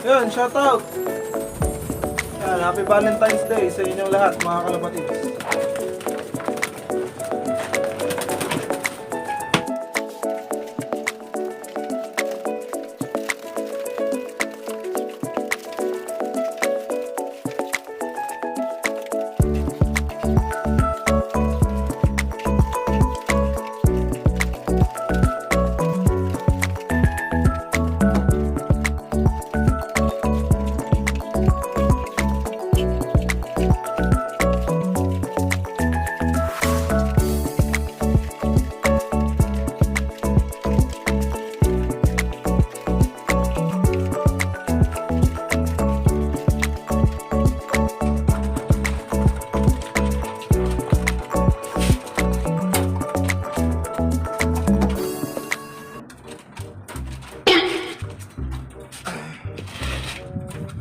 Yun, shoutout! Yan, happy Valentine's Day sa inyong lahat mga kalapatids.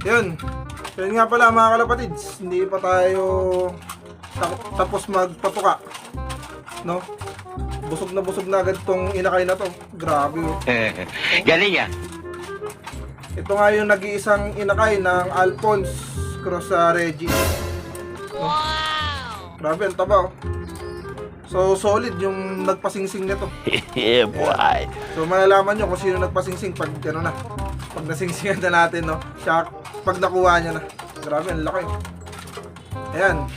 Yun. Yun nga pala mga kalapatids, hindi pa tayo tapos magpatuka. No? Busog na agad tong inakay na to. Grabe oh. Galing yan. Ito nga yung nag-iisang inakay ng Alphonse Cross Reggie. No? Grabe, ang taba oh. So solid yung nagpasingsing nito. Yeah, boy. So malalaman nyo kung sino nagpasingsing pag ano na. Pag nasingsingan na natin, no? Siya, pag nakuha niya na. Grabe, ang laki. Ayan.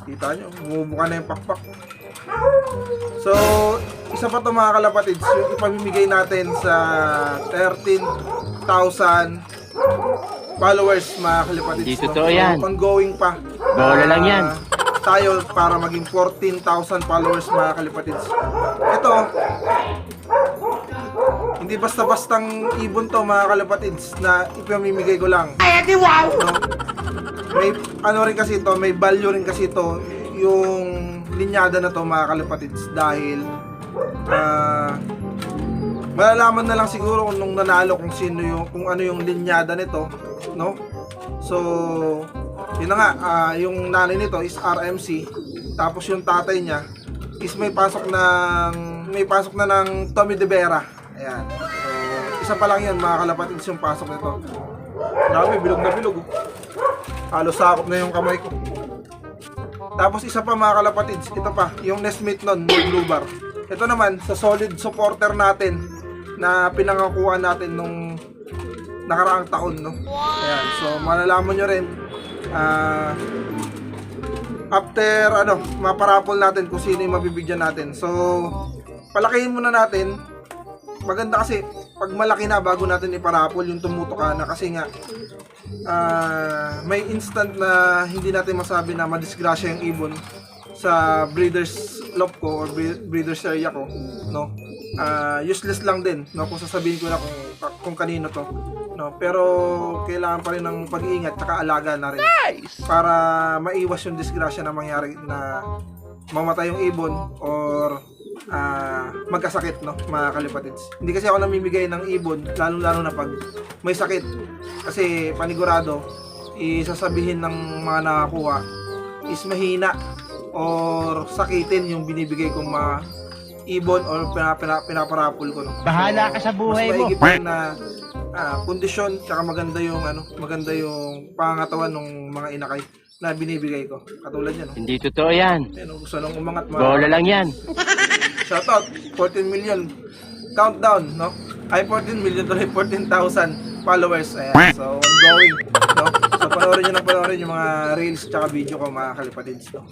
Kita nyo, bumubuka na yung pakpak. So, isa pa ito mga kalapatids, yung ipamimigay natin sa 13,000 followers mga kalapatids. Hindi totoo yan. Ongoing pa. Bola lang yan. Tayo para maging 14,000 followers mga kalapatids. Ito, hindi basta-bastang ibon to mga kalapatids na ipamimigay ko lang. Ay, ati wow! No? May ano rin kasi ito, may value rin kasi ito yung linyada na to mga kalapatids dahil malalaman na lang siguro kung nung nanalo kung sino yung kung ano yung linyada nito, no? So, yun na nga, yung nanay nito is RMC, tapos yung tatay niya is may pasok na ng Tommy De Vera. Ayan. So, isa pa lang yan mga kalapatids yung pasok nito. Grabe, bilog na bilog. Halos sakop na yung kamay ko. Tapos isa pa mga kalapatids, ito pa, yung nestmate nun, Blue Bar. Ito naman, sa solid supporter natin na pinangakuan natin nung nakaraang taon, no? Ayan, so malalaman nyo rin after maparapol natin kung sino yung mabibigyan natin. So, palakihin muna natin. Maganda kasi pag malaki na bago natin iparapol yung tumutuka na, kasi nga may instant na hindi natin masabi na madisgrasya yung ibon sa breeders loft ko or breeders area ko, no? Useless lang din, no, kung sasabihin ko na kung kanino to, no, pero kailangan pa rin ng pag-iingat at alaga na rin para maiwas yung disgrasya na mangyari na mamatay yung ibon or magkasakit, no, mga kalipatids. Hindi kasi ako namimigay ng ibon lalo na pag may sakit, kasi panigurado isasabihin ng mga nakakuha is mahina or sakitin yung binibigay kong mga ibon or pinaparapol ko, no? Bahala ka sa buhay mo. Mas maigit din na kondisyon, tsaka maganda yung pangangatawan ng mga inakay na binibigay ko. Katulad yan, no? Hindi totoo yan. Gusto nang umangat, Bola lang yan. Shoutout, 14 million countdown, no? Ay, 14 million tuloy, 14,000 followers. Ayan, so ongoing, no? So panoorin nyo yung mga reels tsaka video ko, mga kalipatids, no?